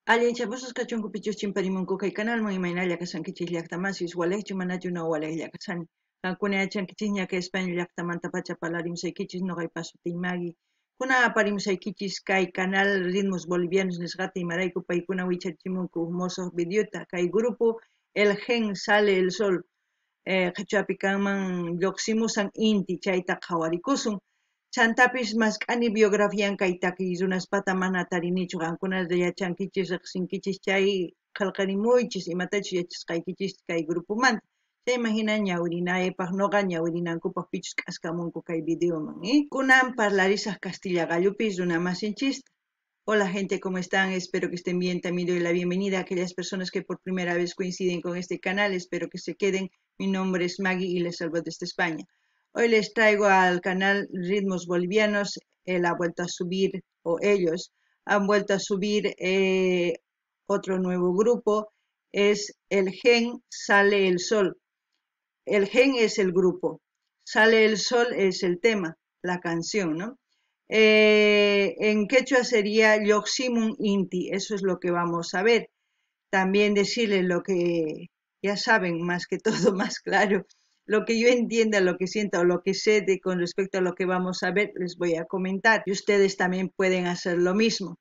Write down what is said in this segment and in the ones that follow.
Allinchapusus kachunkupichus chimparimunku kay canalman imaynalla kasankichis llaqtamasis walejchu manachu no walejlla kasani. Kankuna yachankichis ñaka España llaqtamanta pacha palarimsaykichis noqaypas sutiymagi. Kuna aparimsaykichis kay canal Ritmos Bolivianos nisqata imarayku paykuna wichachimunku mosoq videota kay grupo El Gen Sale el Sol qhachapi kanman lluqsimusan inti chayta qhawarikusun. Chantapis mask'ani biografian kay takiy runaspata mana tarinichu qankuna yachankichis riqsinkichis chay qillqarimuychis imatachus yachasqaykichis kay grupumanta chayman hina ñawirinaypaq noqa ñawirinankupaq pichus k'askamunku kay videoman kunan parlarisaq Castilla Gallupis runa masinchista. Hola gente, ¿cómo están? Espero que estén bien. También doy la bienvenida a aquellas personas que por primera vez coinciden con este canal. Espero que se queden. Mi nombre es Maggie y les salvo desde España. Hoy les traigo al canal Ritmos Bolivianos. Él ha vuelto a subir, o ellos han vuelto a subir otro nuevo grupo. Es El Gen Sale el Sol. El Gen es el grupo. Sale el Sol es el tema, la canción, ¿no? En quechua sería Yoximun Inti, eso es lo que vamos a ver. También decirles lo que ya saben, más que todo, más claro, lo que yo entienda, lo que sienta o lo que sé con respecto a lo que vamos a ver, les voy a comentar. Y ustedes también pueden hacer lo mismo.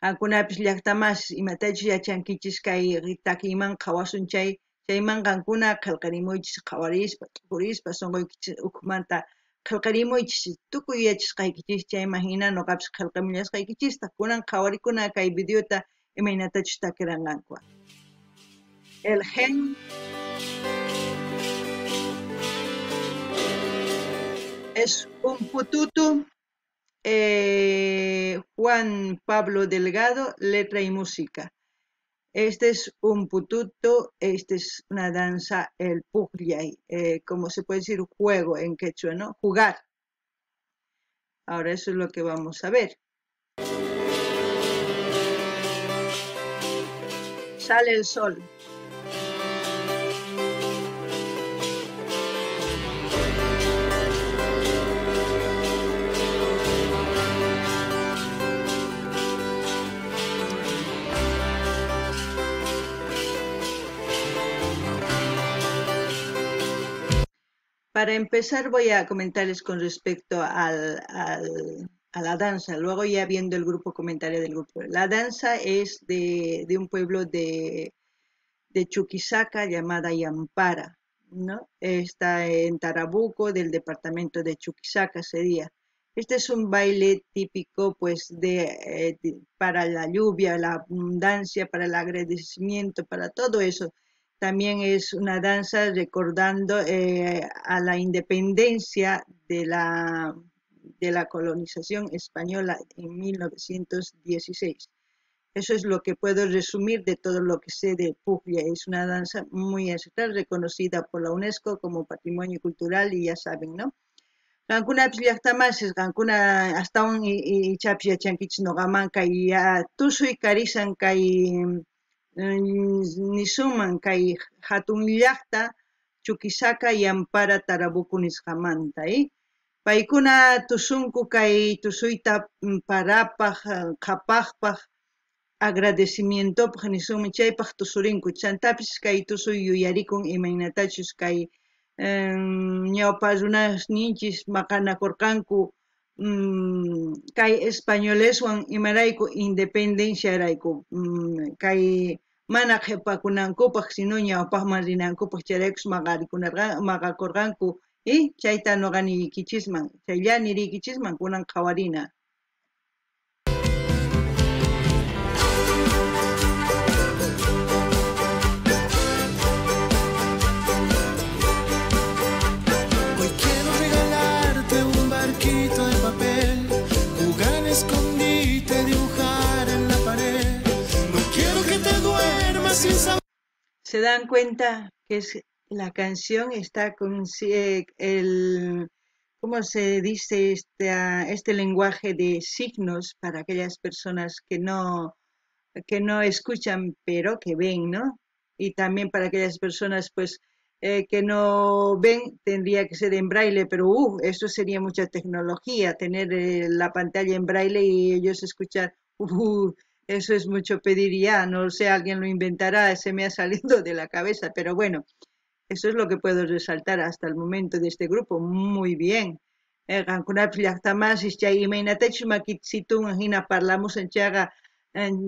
Ankunapis llaqtamas imatachus yachankichis kay takiman qawasun chayman qankuna qillqarimuychis qawarispa, tukurispa, sunquykichis ukmanta qillqarimuychis tukuy yachasqaykichis chayman hina noqapis qillqamullasqaykichista kunan qhawarikuna kay videota imaynatachus takiranqankuqa. El Gen es un pututu, Juan Pablo Delgado, letra y música. Este es un pututo, esta es una danza, el pugllay, como se puede decir juego en quechua, ¿no? Jugar. Ahora eso es lo que vamos a ver. Sale el sol. Para empezar voy a comentarles con respecto a la danza, luego ya viendo el grupo, comentario del grupo. La danza es de un pueblo de Chuquisaca llamada Yampara, ¿no? Está en Tarabuco, del departamento de Chuquisaca sería. Este es un baile típico pues para la lluvia, la abundancia, para el agradecimiento, para todo eso. También es una danza recordando a la independencia de la colonización española en 1916. Eso es lo que puedo resumir de todo lo que sé de Puglia. Es una danza muy ancestral, reconocida por la UNESCO como patrimonio cultural y ya saben, ¿no? Qankuna llaqtamasis, qankuna hasta un ichapi yachankichis noqaman kay tusuy karisan kay nisuman kay hatun llaqta Chuquisaca Yampara Tarabuco nisqamanta, paykuna tusunku kay tusuyta parapaq, qhapaqpaq, agradecimientopaq nisumi chaypaq tusurinku chantapis kay tusuy yuyarikun imaynatachus kay ñawpa runasninchis maqanakurqanku kay españoleswan imarayku independenciarayku kay mana qhipakunankupaq sino ñawpaqman rinankupaq chayraykus maqakurqanku chayta noqa niriykichisman chaylla niriykichisman kunan qhawarina. Se dan cuenta que la canción está con ¿cómo se dice? Este lenguaje de signos para aquellas personas que no escuchan pero que ven, ¿no? Y también para aquellas personas pues que no ven, tendría que ser en braille, pero eso sería mucha tecnología, tener la pantalla en braille y ellos escuchar Eso es mucho pedir ya, no sé, alguien lo inventará, se me ha salido de la cabeza, pero bueno, eso es lo que puedo resaltar hasta el momento de este grupo. Muy bien. Qankunapis llaqtamansis chay imaynatachus makisitun hina parlamus chaqa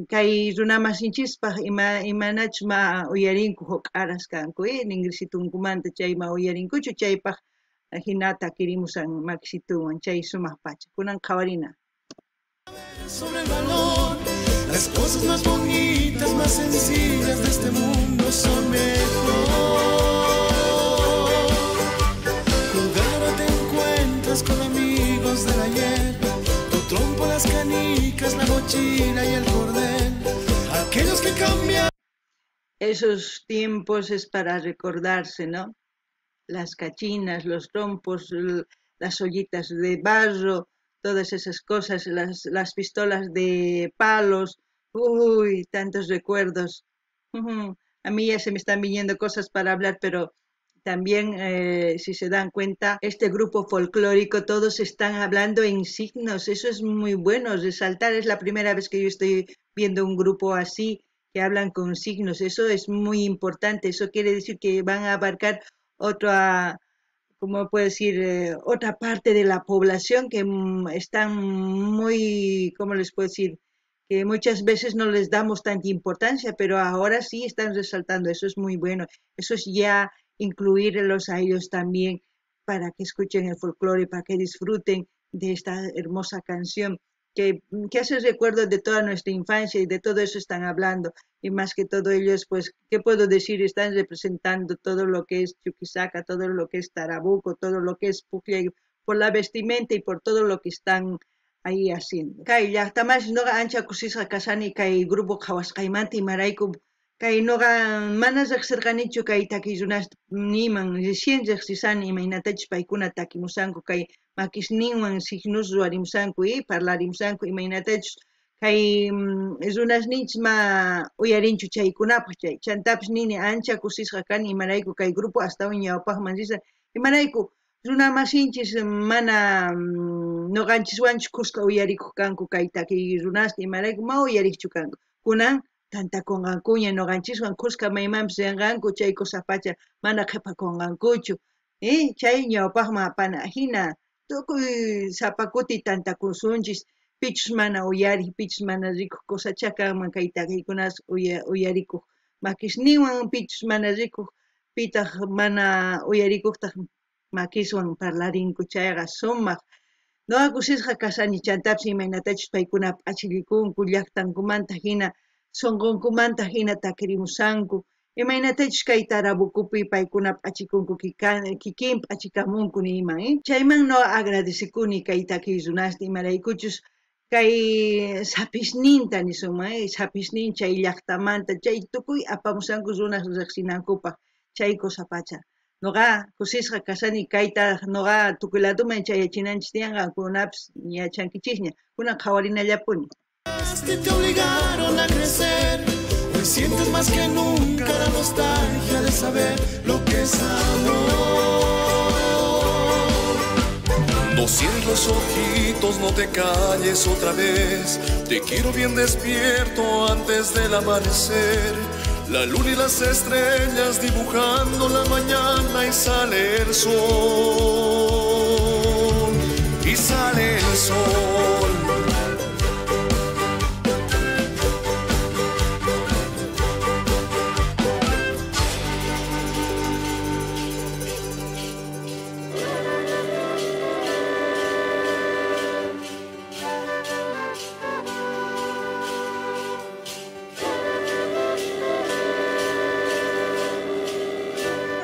kay runamasinchispaq imanachus uyarinku huk aras kanku ningrisitunkumanta chayma uyarinkuchu chaypaq hinata kirimusan makisitunwan chay sumaq pacha kunan qhawarina. Sobre el valor, las cosas más bonitas, más sencillas de este mundo son mejor. Ahora te encuentras con amigos del ayer, tu trompo, las canicas, la mochila y el cordel, aquellos que cambian. Esos tiempos es para recordarse, ¿no? Las cachinas, los trompos, las ollitas de barro, todas esas cosas, las pistolas de palos, uy, tantos recuerdos. A mí ya se me están viniendo cosas para hablar, pero también, si se dan cuenta, este grupo folclórico, todos están hablando en signos, eso es muy bueno, resaltar, es la primera vez que yo estoy viendo un grupo así, que hablan con signos, eso es muy importante, eso quiere decir que van a abarcar otra, como puedo decir, otra parte de la población que están muy, ¿cómo les puedo decir? Que muchas veces no les damos tanta importancia, pero ahora sí están resaltando, eso es muy bueno, eso es ya incluirlos a ellos también para que escuchen el folclore, para que disfruten de esta hermosa canción que hace recuerdo de toda nuestra infancia y de todo eso están hablando. Y más que todo ellos, pues, ¿qué puedo decir? Están representando todo lo que es Chuquisaca, todo lo que es Tarabuco, todo lo que es Pucllay, por la vestimenta y por todo lo que están ahí haciendo. Kay llaqtamas noqa ancha kusisqa kasani kay grupo qhawasqaymanta imarayku kay noqa mana riqsirqanichu kay takikunasta niman recién riqsisani imaynatachus paykuna takimusanku kay makisninwan signos ruwarimusanku y parlarimusanku imaynatachus kay runasninchis ma uyarinchu chaykunapaq chay chantapis nini ancha kusisqa kani imarayku kay grupo astawan ñawpaqman risaq imarayku runa masinchis mana noqanchiswanchus kuska uyarikuq kanku kay takiy runasta imarayku ma uyarikchu kanku kunan tantakunqankuña noqanchiswan kuska maymanpis rinqanku chay kusapacha mana qhipakunqankuchu chay ñawpaqman apana hina tukuy sapakuti tantakusunchis pichus mana uyariq pichus mana rikuq kusacha kanman kay takiykunas uyarikuq makisninwan pichus mana rikuq pitaq mana uyarikuqtaq makiswan parlarinku chayqa sumaq noqa kusisqa kasani chantapis imaynatachus paykuna p'achirikunku llaqtankumanta hina sunqunkumanta hina takirimusanku imaynatachus kay Tarabucupi paykuna p'achikunku kikin p'achikamunku niyman chayman noqa agradecikuni kay takiy runasta imaraykuchus kay sapisninta nisunman sapisnin chay llaqtamanta chay tukuy apamusanku runas riqsinankupaq chay kusapacha noqa kusisqa kasani kayta noqa tukuy ladoman chayachinanchis tiyanqa kunapis yachankichisña kunan qhawarinallapuni. Te obligaron a crecer, hoy sientes más que nunca la nostalgia de saber lo que es amor. No cierres los ojitos, no te calles otra vez, te quiero bien despierto antes del amanecer. La luna y las estrellas dibujando la mañana y sale el sol, y sale el sol.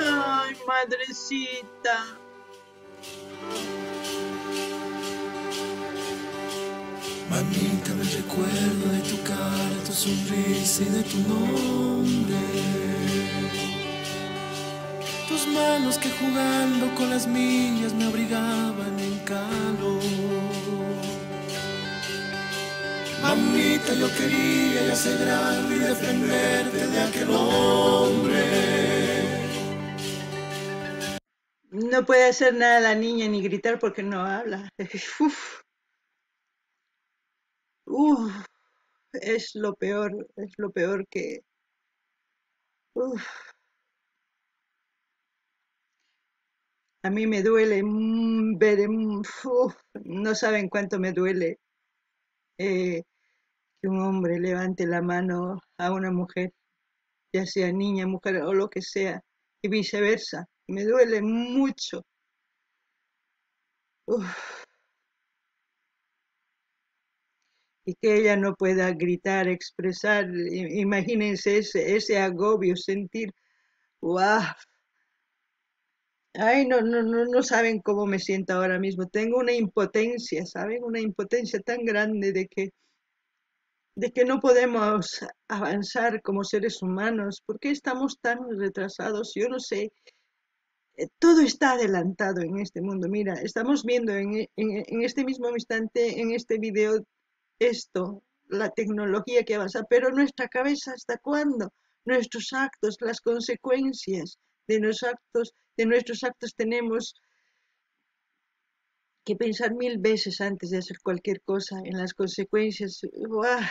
Ay, madrecita. Mamita, me recuerdo de tu cara, tu sonrisa y de tu nombre. Tus manos que jugando con las mías me abrigaban en calor. Mamita, yo quería ya ser grande y defenderte de aquel hombre. No puede hacer nada la niña ni gritar porque no habla. Uf, uf. es lo peor que... Uf, a mí me duele ver, no saben cuánto me duele eh, que un hombre levante la mano a una mujer, ya sea niña, mujer o lo que sea, y viceversa. Me duele mucho. Uf, y que ella no pueda gritar, expresar, imagínense ese agobio, sentir, ¡guau! Ay, no saben cómo me siento ahora mismo. Tengo una impotencia, ¿saben? Una impotencia tan grande de que no podemos avanzar como seres humanos. ¿Por qué estamos tan retrasados? Yo no sé. Todo está adelantado en este mundo. Mira, estamos viendo en este mismo instante, en este video, esto, la tecnología que avanza, pero nuestra cabeza, ¿hasta cuándo? Nuestros actos, las consecuencias de nuestros actos tenemos que pensar 1000 veces antes de hacer cualquier cosa en las consecuencias. ¡Uah!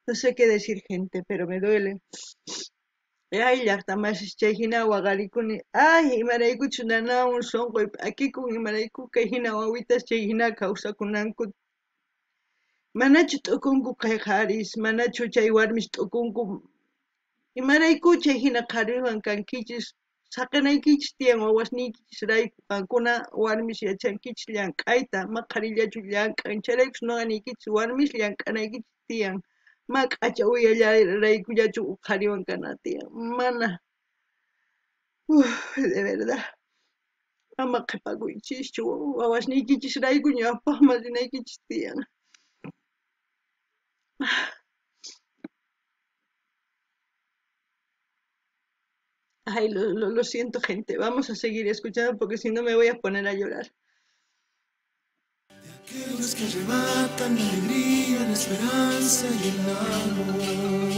No sé qué decir, gente, pero me duele. Ay, llaqtamasich chay hina waqarikuni. Ay, imaraykuchu nanawan sonqoy akikun imarayku kay hina wawitas chay hina kawsakunanku. Manachu t'ukunku kay qaris, manachu chay warmis t'ukunku. Imarayku chay hina qhariwan kankichis, saqanaykichis tiyan wawasniykichis rayku qankuna warmis yachankichis llank'ayta, maqharillachu llank'an, charaykus nuqaniykichis warmis llank'anaykichis tiyan. Mak'acha uyallaraykullachu qhariwan kana tiyan. Mana, de verdad. Ama qhipakuychischu, wawasniykichis rayku ñawpaqman rinaykichis tiyan. Ay, lo siento, gente. Vamos a seguir escuchando porque si no me voy a poner a llorar. Aquellos que arrebatan la alegría, la esperanza y el amor.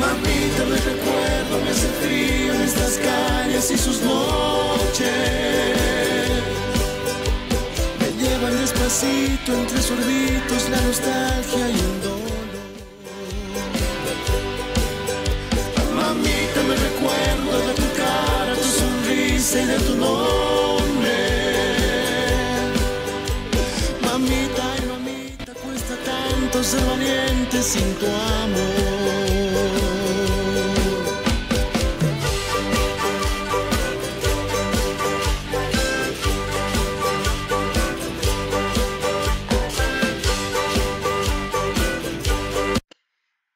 Mamita, me recuerdo, me hace frío en estas calles y sus noches. Me llevan despacito entre sorbitos la nostalgia y el dolor. Mamita, me recuerdo de tu cara, tu sonrisa y de tu nombre. Mamita, ay mamita, cuesta tanto ser valiente sin tu amor.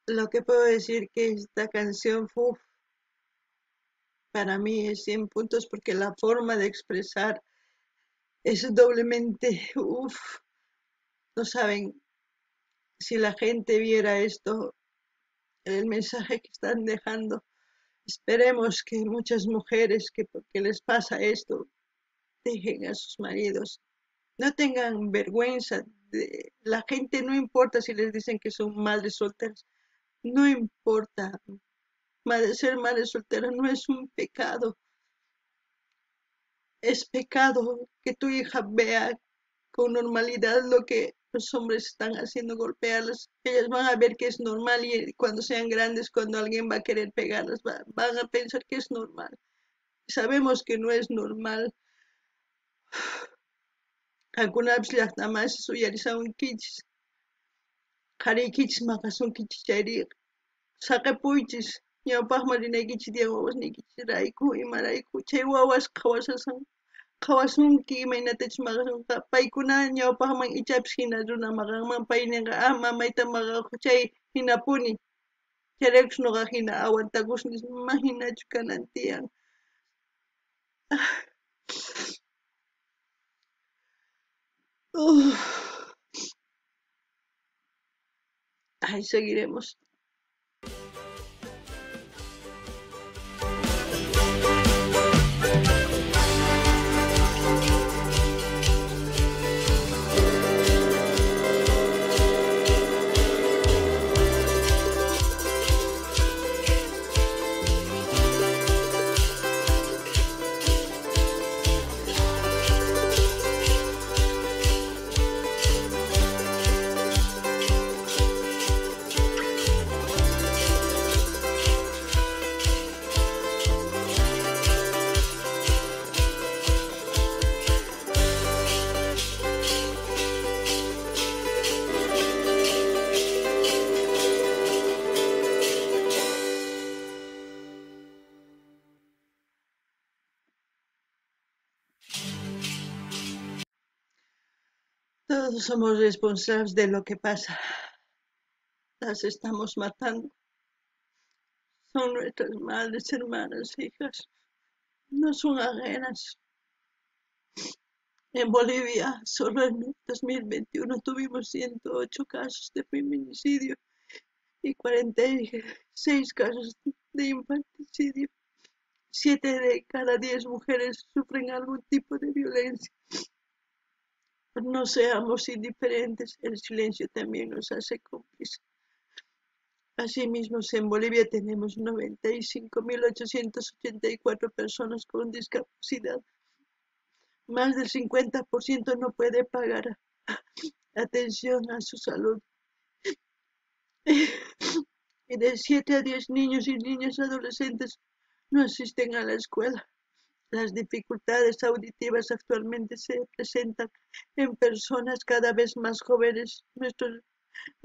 Lo que puedo decir que esta canción para mí es 100 puntos porque la forma de expresar es doblemente, no saben, si la gente viera esto, el mensaje que están dejando. Esperemos que muchas mujeres que les pasa esto dejen a sus maridos, no tengan vergüenza. La gente no importa si les dicen que son madres solteras, no importa. Ser madre soltera no es un pecado. Es pecado que tu hija vea con normalidad lo que los hombres están haciendo, golpearlas. Ellas van a ver que es normal y cuando sean grandes, cuando alguien va a querer pegarlas, van a pensar que es normal. Sabemos que no es normal. Algunas llaqtamas suyarisamunkichis, qhariykichis maqasunkichis chayri saqipuychis, ñawpaqman rinaykichis tiyan wawasniykichis rayku imarayku. Chay wawas qawasunki imaynatachis maqasunqa, paykuna ñawpaqman ichapis hina runa maqanman, pay ninqa mamayta maqaqku chay hinapuni. Chayraykus nuqa hina awantakusnis, imaginachu kanan tiyan. Ay, seguiremos. Todos somos responsables de lo que pasa. Las estamos matando. Son nuestras madres, hermanas, hijas. No son ajenas. En Bolivia, solo en 2021 tuvimos 108 casos de feminicidio y 46 casos de infanticidio. 7 de cada 10 mujeres sufren algún tipo de violencia. No seamos indiferentes, el silencio también nos hace cómplices. Asimismo, en Bolivia tenemos 95.884 personas con discapacidad. Más del 50% no puede pagar atención a su salud. Y de 7 a 10 niños y niñas adolescentes no asisten a la escuela. Las dificultades auditivas actualmente se presentan en personas cada vez más jóvenes. Nuestro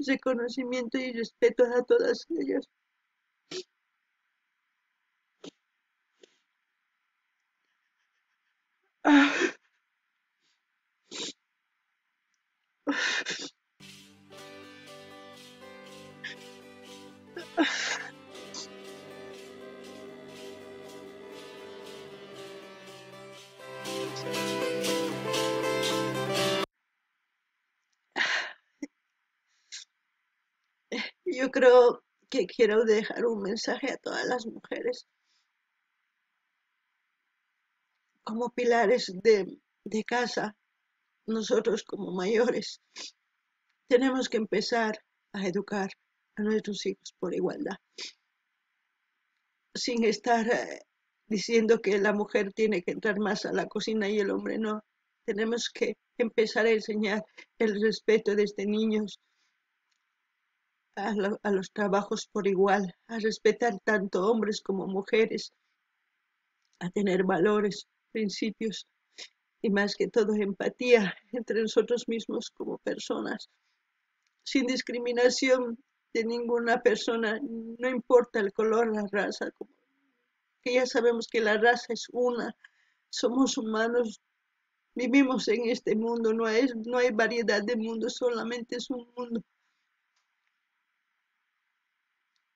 reconocimiento y respeto a todas ellas. Yo creo que quiero dejar un mensaje a todas las mujeres como pilares de casa. Nosotros como mayores tenemos que empezar a educar a nuestros hijos por igualdad, sin estar diciendo que la mujer tiene que entrar más a la cocina y el hombre no. Tenemos que empezar a enseñar el respeto desde niños a los trabajos por igual, a respetar tanto hombres como mujeres, a tener valores, principios y más que todo empatía entre nosotros mismos como personas, sin discriminación de ninguna persona, no importa el color, la raza, que ya sabemos que la raza es una, somos humanos, vivimos en este mundo, no hay variedad de mundos, solamente es un mundo.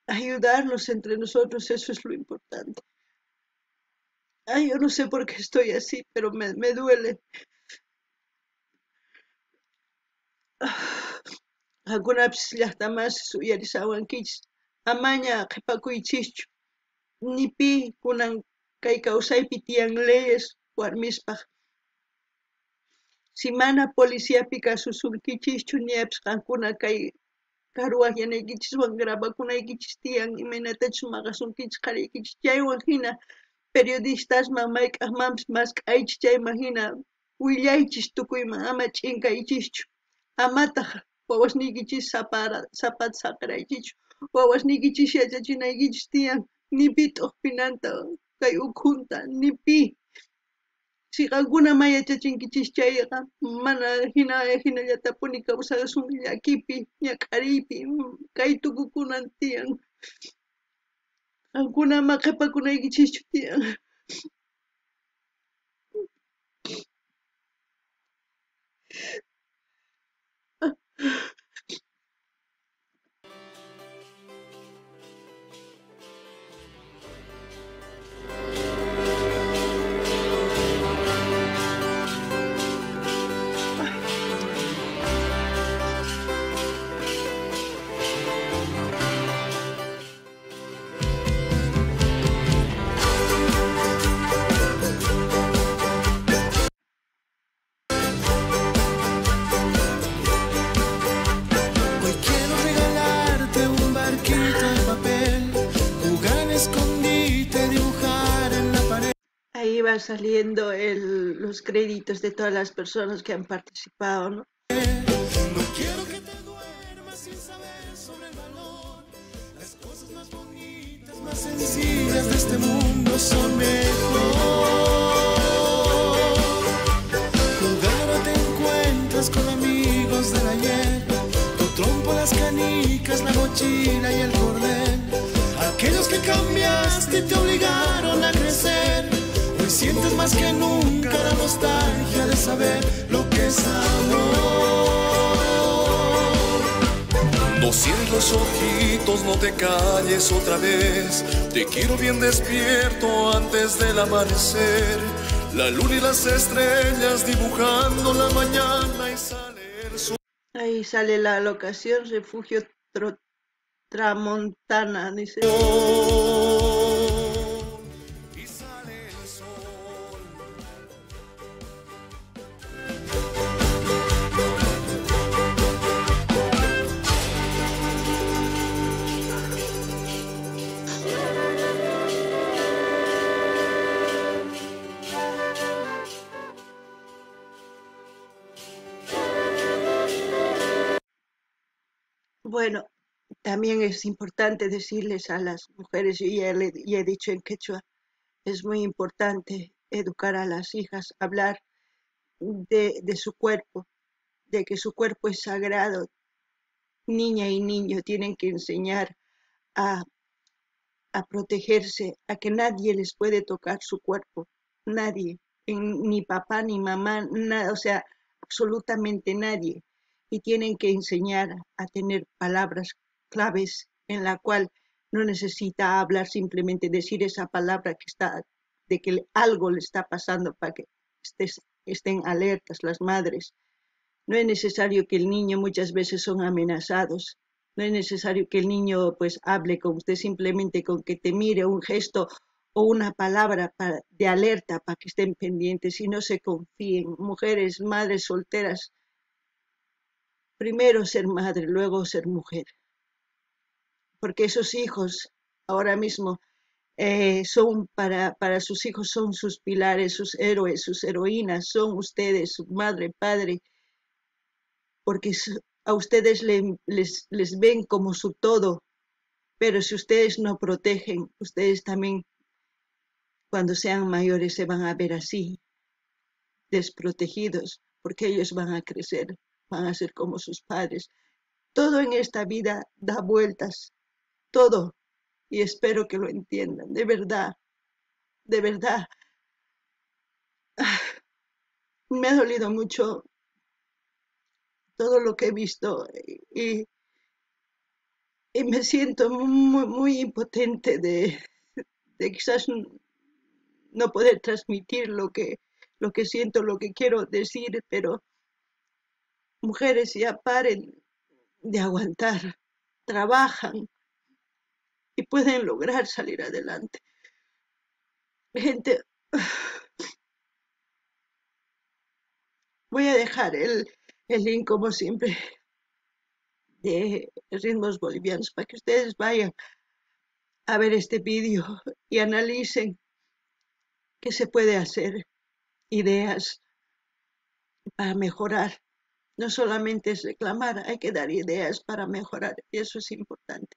Ayudarnos entre nosotros, eso es lo importante. Ay, yo no sé por qué estoy así, pero me duele. Algunas llaqtamas suyarisawankichis, amaña qhipakuychischu, nipi kunan kay kawsaypi tiyan leyes warmispaq. Si mana policiapi kasusurkichischu niyapish qankuna kay karuaq yanaykichis grabakunaykichis tiyan imaynatachus maqasunkichis qaraykichis chaywan hina periodistasman mayk'aqmanpis mask'aychis chayman hina willaychis tukuyman ama ch'inkaychischu, amataq wawasniykichis sapata saqraykichu, wawasniykichis yachachinaykichis tiyan nipi t'uqpinanta kay ukhunta nipi. Si qankuna mayachachinkichis chayqa mana hinallatapuni kawsasunki llakipi, ñak'ariypi, kay tukukunan tiyan. Qankuna ama qhipakunaykichischu tiyan. Ahí va saliendo los créditos de todas las personas que han participado, ¿no? No quiero que te duermas sin saber sobre el valor. Las cosas más bonitas, más sencillas de este mundo son mejor. Jugar te encuentras con amigos del ayer. Tu trompo, las canicas, la mochila y el cordel. Aquellos que cambiaste y te obligaron a crecer. Hoy sientes más que nunca la nostalgia de saber lo que es amor. No cierres los ojitos, no te calles otra vez. Te quiero bien despierto antes del amanecer. La luna y las estrellas dibujando la mañana y sale el sol. Ahí sale la locación, refugio Tramontana, dice. Y sale el sol. Bueno, también es importante decirles a las mujeres, yo ya he dicho en quechua, es muy importante educar a las hijas, hablar de su cuerpo, de que su cuerpo es sagrado. Niña y niño tienen que enseñar a, a protegerse, a que nadie les puede tocar su cuerpo, nadie, ni papá ni mamá, nada, o sea, absolutamente nadie. Y tienen que enseñar a tener palabras claves en la cual no necesita hablar, simplemente decir esa palabra que está, de que algo le está pasando para que estén alertas las madres. No es necesario que el niño, muchas veces son amenazados. No es necesario que el niño pues hable con usted, simplemente con que te mire un gesto o una palabra de alerta para que estén pendientes y no se confíen. Mujeres, madres solteras, primero ser madre, luego ser mujer. Porque esos hijos ahora mismo son para sus hijos, son sus pilares, sus héroes, sus heroínas, son ustedes, su madre, padre, porque a ustedes les ven como su todo, pero si ustedes no protegen, ustedes también cuando sean mayores se van a ver así, desprotegidos, porque ellos van a crecer, van a ser como sus padres. Todo en esta vida da vueltas, todo, y espero que lo entiendan, de verdad, de verdad. Me ha dolido mucho todo lo que he visto y me siento muy, muy impotente de quizás no poder transmitir lo que siento, lo que quiero decir, pero mujeres ya paren de aguantar, trabajan y pueden lograr salir adelante. Gente, voy a dejar el link como siempre de ritmos bolivianos para que ustedes vayan a ver este vídeo y analicen qué se puede hacer, ideas para mejorar. No solamente es reclamar, hay que dar ideas para mejorar, y eso es importante.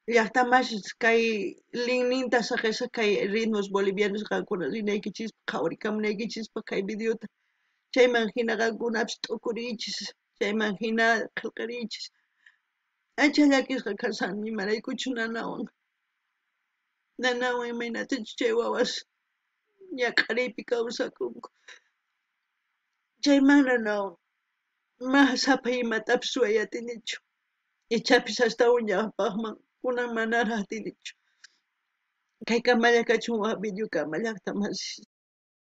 Llaqtaman kay linninta saqesa kay ritmos bolivianos qankuna linaykichis qhawrikamunaykichis kay videota chayman hina qankunapish t'ukuriychis chayman hina qillqariychis ancha llakisqa kasani imaraykuchu nanawan imaynatachu chay wawas ñaqariypi kawsakunku chayman nanawan sapa imatapis suwayatinichu ichapis astawan llapaqman kunan manaraq atinichu kay kamalla kachun waq videokama llaqtaman